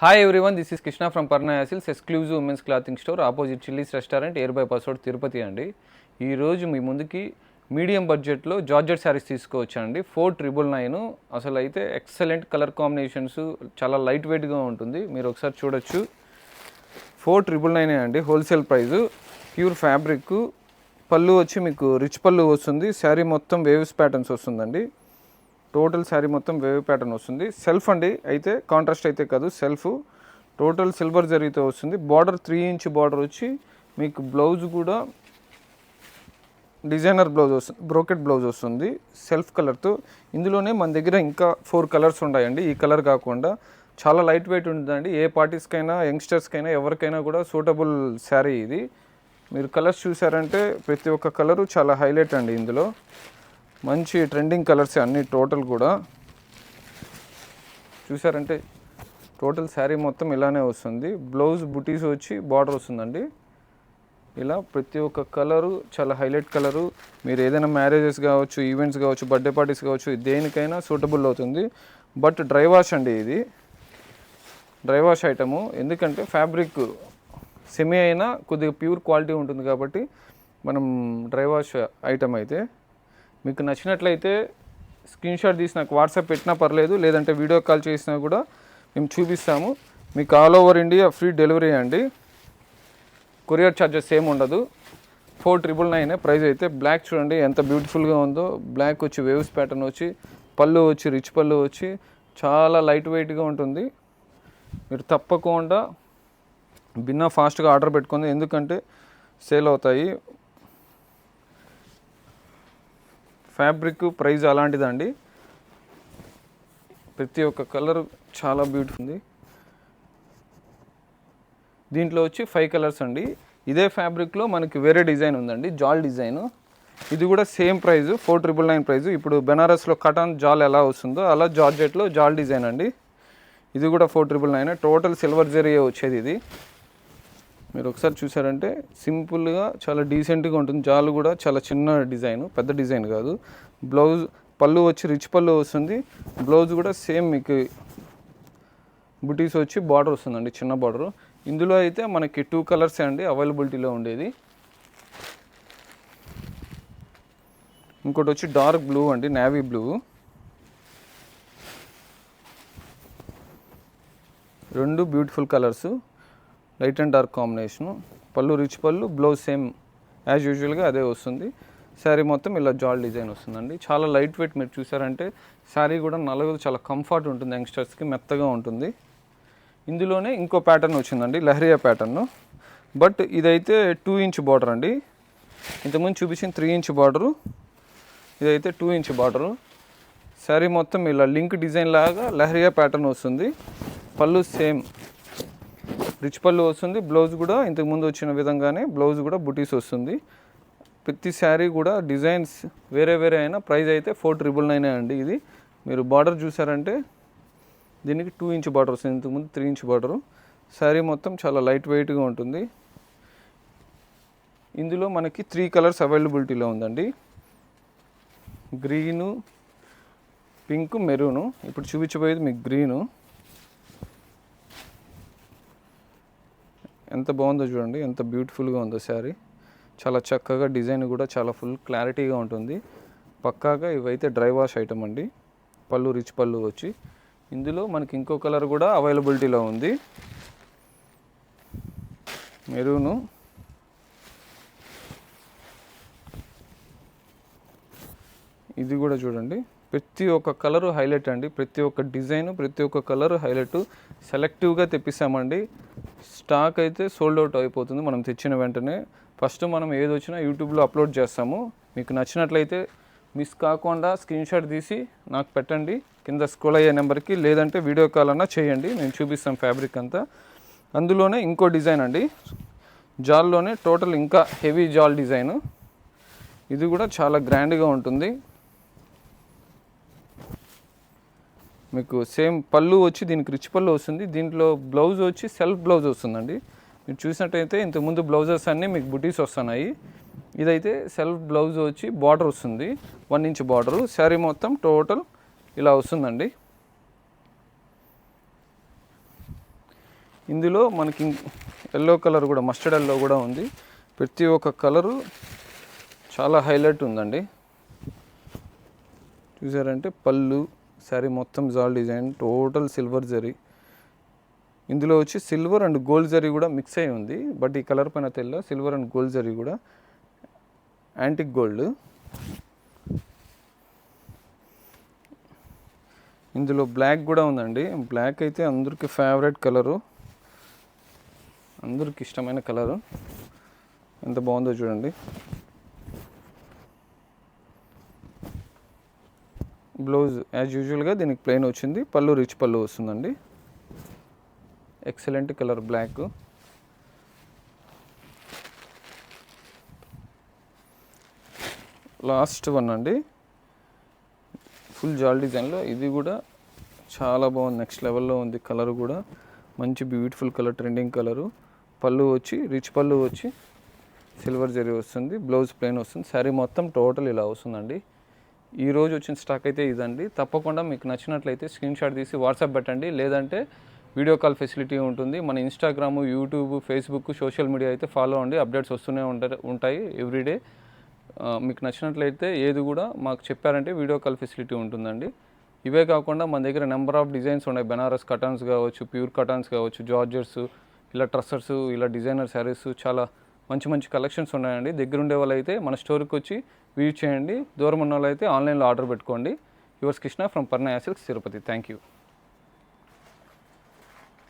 Hi everyone, this is Krishna from Parnaya Silks, exclusive women's clothing store, opposite Chili's restaurant, Air Bypass Road, Tirupati అండి. ఈ రోజు మీ ముందుకి medium బడ్జెట్లో georgette saris తీసుకొచ్చానండి. 4999 అసలు అయితే ఎక్సలెంట్ కలర్ కాంబినేషన్స్, చాలా లైట్ వెయిట్గా ఉంటుంది. మీరు ఒకసారి చూడొచ్చు. 4999 అండి హోల్సేల్ ప్రైస్. Pure fabric. పళ్ళు వచ్చి మీకు రిచ్ పళ్ళు వస్తుంది. శారీ మొత్తం వేవ్స్ ప్యాటర్న్స్ వస్తుందండి. టోటల్ శారీ మొత్తం వేవ్ ప్యాటర్న్ వస్తుంది. సెల్ఫ్ అండి, అయితే కాంట్రాస్ట్ అయితే కాదు, సెల్ఫ్ టోటల్ సిల్వర్ జరీతో వస్తుంది. బార్డర్ 3 ఇంచ్ బార్డర్ వచ్చి మీకు బ్లౌజ్ కూడా డిజైనర్ బ్లౌజ్ వస్తుంది, బ్రోకెట్ బ్లౌజ్ వస్తుంది సెల్ఫ్ కలర్తో. ఇందులోనే మన దగ్గర ఇంకా 4 కలర్స్ ఉన్నాయండి. ఈ కలర్ కాకుండా చాలా లైట్ వెయిట్ ఉంటుందండి. ఏ పార్టీస్కైనా, యంగ్స్టర్స్కైనా, ఎవరికైనా కూడా సూటబుల్ శారీ ఇది. మీరు కలర్స్ చూసారంటే ప్రతి ఒక్క కలరు చాలా హైలైట్ అండి. ఇందులో మంచి ట్రెండింగ్ కలర్స్ అన్నీ టోటల్ కూడా చూసారంటే టోటల్ శారీ మొత్తం ఇలానే వస్తుంది. బ్లౌజ్ బుటీస్ వచ్చి బార్డర్ వస్తుందండి. ఇలా ప్రతి ఒక్క కలరు చాలా హైలైట్ కలరు. మీరు ఏదైనా మ్యారేజెస్ కావచ్చు, ఈవెంట్స్ కావచ్చు, బర్త్డే పార్టీస్ కావచ్చు, దేనికైనా సూటబుల్ అవుతుంది. బట్ డ్రై వాష్ అండి, ఇది డ్రై వాష్ ఐటము. ఎందుకంటే ఫ్యాబ్రిక్ సెమీ అయినా కొద్దిగా ప్యూర్ క్వాలిటీ ఉంటుంది కాబట్టి మనం డ్రై వాష్ ఐటమ్ అయితే మీకు నచ్చినట్లయితే స్క్రీన్ షాట్ తీసి నాకు వాట్సాప్ పెట్టినా పర్లేదు, లేదంటే వీడియో కాల్ చేసినా కూడా మేము చూపిస్తాము. మీకు all over India free delivery అండి. కొరియర్ ఛార్జెస్ ఏమి ఉండదు. 4999 ప్రైస్ అయితే. బ్లాక్ చూడండి ఎంత బ్యూటిఫుల్గా ఉందో. బ్లాక్ వచ్చి వేవ్స్ ప్యాటర్న్ వచ్చి, పళ్ళు వచ్చి రిచ్ పళ్ళు వచ్చి చాలా లైట్ వెయిట్గా ఉంటుంది. మీరు తప్పకుండా బిన్నా ఫాస్ట్గా ఆర్డర్ పెట్టుకుంది, ఎందుకంటే సేల్ అవుతాయి. ఫ్యాబ్రిక్ ప్రైస్ అలాంటిదండి. ప్రతి ఒక్క కలర్ చాలా బ్యూటిఫుల్ ఉంది. దీంట్లో వచ్చి 5 కలర్స్ అండి. ఇదే ఫ్యాబ్రిక్లో మనకి వేరే డిజైన్ ఉందండి, జాల్ డిజైన్. ఇది కూడా సేమ్ ప్రైస్, 4999 ప్రైస్. ఇప్పుడు బెనారస్లో కటాన్ జాల్ ఎలా వస్తుందో అలా జార్జెట్లో జాల్ డిజైన్ అండి. ఇది కూడా 4999. టోటల్ సిల్వర్ జరీ వచ్చేది ఇది. మీరు ఒకసారి చూసారంటే సింపుల్గా చాలా డీసెంట్గా ఉంటుంది. జాలు కూడా చాలా చిన్న డిజైన్, పెద్ద డిజైన్ కాదు. బ్లౌజ్ పళ్ళు వచ్చి రిచ్ పళ్ళు వస్తుంది. బ్లౌజ్ కూడా సేమ్ మీకు బుటీస్ వచ్చి బార్డర్ వస్తుందండి, చిన్న బార్డర్. ఇందులో అయితే మనకి 2 కలర్సే అండి అవైలబిలిటీలో ఉండేది. ఇంకోటి వచ్చి డార్క్ బ్లూ అండి, నేవీ బ్లూ. రెండు beautiful colours, light and dark combination. పళ్ళు రిచ్ పళ్ళు, బ్లౌజ్ సేమ్ యాజ్ యూజువల్గా అదే వస్తుంది. శారీ మొత్తం ఇలా జాల్ డిజైన్ వస్తుందండి. చాలా లైట్ వెయిట్. మీరు చూసారంటే శారీ కూడా నలుగురు చాలా కంఫర్ట్ ఉంటుంది, యంగ్స్టర్స్కి మెత్తగా ఉంటుంది. ఇందులోనే ఇంకో ప్యాటర్న్ వచ్చిందండి, లహరియా ప్యాటర్ను. బట్ ఇదైతే 2 ఇంచ్ బార్డర్ అండి. ఇంతకుముందు చూపించిన 3 ఇంచ్ బార్డరు, ఇదైతే 2 ఇంచ్ బార్డరు. శారీ మొత్తం ఇలా లింక్ డిజైన్ లాగా లహరియా ప్యాటర్న్ వస్తుంది. పళ్ళు సేమ్ రిచ్ పళ్ళు వస్తుంది. బ్లౌజ్ కూడా ఇంతకుముందు వచ్చిన విధంగానే బ్లౌజ్ కూడా బుటీస్ వస్తుంది. ప్రతి శారీ కూడా డిజైన్స్ వేరే వేరే అయినా ప్రైస్ అయితే 4999 అండి. ఇది మీరు బార్డర్ చూసారంటే దీనికి 2 ఇంచ్ బార్డర్ వస్తుంది, ఇంతకుముందు 3 ఇంచ్ బార్డరు. శారీ మొత్తం చాలా లైట్ వెయిట్గా ఉంటుంది. ఇందులో మనకి 3 కలర్స్ అవైలబిలిటీలో ఉందండి. Green, pink, maroon. ఇప్పుడు చూపించబోయేది మీకు గ్రీను. ఎంత బాగుందో చూడండి, ఎంత బ్యూటిఫుల్గా ఉందో శారీ. చాలా చక్కగా డిజైన్ కూడా చాలా ఫుల్ క్లారిటీగా ఉంటుంది. పక్కాగా ఇవైతే డ్రై వాష్ ఐటమ్ అండి. పళ్ళు రిచ్ పళ్ళు వచ్చి. ఇందులో మనకి ఇంకో కలర్ కూడా అవైలబిలిటీలో ఉంది, మెరూను. ఇది కూడా చూడండి, ప్రతి ఒక్క కలరు హైలైట్ అండి. ప్రతి ఒక్క డిజైను, ప్రతి ఒక్క కలరు హైలైట్. సెలెక్టివ్గా తెప్పిస్తామండి. స్టాక్ అయితే సోల్డ్ అవుట్ అయిపోతుంది మనం తెచ్చిన వెంటనే. ఫస్ట్ మనం ఏది వచ్చినా యూట్యూబ్లో అప్లోడ్ చేస్తాము. మీకు నచ్చినట్లయితే మిస్ కాకుండా స్క్రీన్ షాట్ తీసి నాకు పెట్టండి కింద స్క్రోల్ అయ్యే నెంబర్కి, లేదంటే వీడియో కాల్ అన్నా చేయండి, నేను చూపిస్తాను ఫ్యాబ్రిక్ అంతా. అందులోనే ఇంకో డిజైన్ అండి, జాల్లోనే టోటల్ ఇంకా హెవీ జాల్ డిజైను. ఇది కూడా చాలా గ్రాండ్గా ఉంటుంది. మీకు సేమ్ పళ్ళు వచ్చి దీనికి రిచ్ పళ్ళు వస్తుంది. దీంట్లో బ్లౌజ్ వచ్చి సెల్ఫ్ బ్లౌజ్ వస్తుందండి. మీరు చూసినట్టయితే ఇంతకుముందు బ్లౌజెస్ అన్నీ మీకు బుటీస్ వస్తున్నాయి. ఇదైతే సెల్ఫ్ బ్లౌజ్ వచ్చి బార్డర్ వస్తుంది, 1 ఇంచ్ బార్డరు. శారీ మొత్తం టోటల్ ఇలా వస్తుందండి. ఇందులో మనకి ఎల్లో కలర్ కూడా, మస్టర్డ్ ఎల్లో కూడా ఉంది. ప్రతి ఒక్క కలరు చాలా హైలైట్ ఉందండి. చూసారంటే పళ్ళు, శారీ మొత్తం జాల్ డిజైన్, టోటల్ సిల్వర్ జరీ. ఇందులో వచ్చి సిల్వర్ అండ్ గోల్డ్ జరీ కూడా మిక్స్ అయి ఉంది. బట్ ఈ కలర్ పైన తెల్ల సిల్వర్ అండ్ గోల్డ్ జరీ కూడా, యాంటిక్ గోల్డ్. ఇందులో బ్లాక్ కూడా ఉందండి. బ్లాక్ అయితే అందరికి ఫేవరెట్ కలరు, అందరికి ఇష్టమైన కలరు. ఎంత బాగుందో చూడండి. బ్లౌజ్ యాజ్ యూజువల్గా దీనికి ప్లెయిన్ వచ్చింది, పళ్ళు రిచ్ పళ్ళు వస్తుందండి. Excellent colour black. Last one అండి, ఫుల్ జాల్ డిజైన్లో. ఇది కూడా చాలా బాగుంది, నెక్స్ట్ లెవెల్లో ఉంది. కలర్ కూడా మంచి బ్యూటిఫుల్ కలర్, ట్రెండింగ్ కలరు. పళ్ళు వచ్చి రిచ్ పళ్ళు వచ్చి సిల్వర్ జరీ వస్తుంది, బ్లౌజ్ ప్లెయిన్ వస్తుంది. శారీ మొత్తం టోటల్ ఇలా వస్తుందండి. ఈరోజు వచ్చిన స్టాక్ అయితే ఇదండి. తప్పకుండా మీకు నచ్చినట్లయితే స్క్రీన్ షాట్ తీసి వాట్సాప్ పెట్టండి, లేదంటే వీడియో కాల్ ఫెసిలిటీ ఉంటుంది. మన Instagram, YouTube, Facebook, social media అయితే ఫాలో అవ్వండి. అప్డేట్స్ వస్తూనే ఉంటాయి ఎవ్రీడే. మీకు నచ్చినట్లయితే ఏది కూడా మాకు చెప్పారంటే వీడియో కాల్ ఫెసిలిటీ ఉంటుందండి. ఇవే కాకుండా మన దగ్గర నెంబర్ ఆఫ్ డిజైన్స్ ఉన్నాయి. బెనారస్ కటన్స్ కావచ్చు, ప్యూర్ కటన్స్ కావచ్చు, జార్జెట్స్, ఇలా ట్రస్సర్స్, ఇలా డిజైనర్ శారీస్, చాలా మంచి మంచి కలెక్షన్స్ ఉన్నాయండి. దగ్గర ఉండే వాళ్ళు అయితే మన స్టోర్కి వచ్చి విజిట్ చేయండి. దూరం ఉన్న వాళ్ళు అయితే ఆన్లైన్లో ఆర్డర్ పెట్టుకోండి. Yours Krishna from Parna silks, Tirupati. Thank you.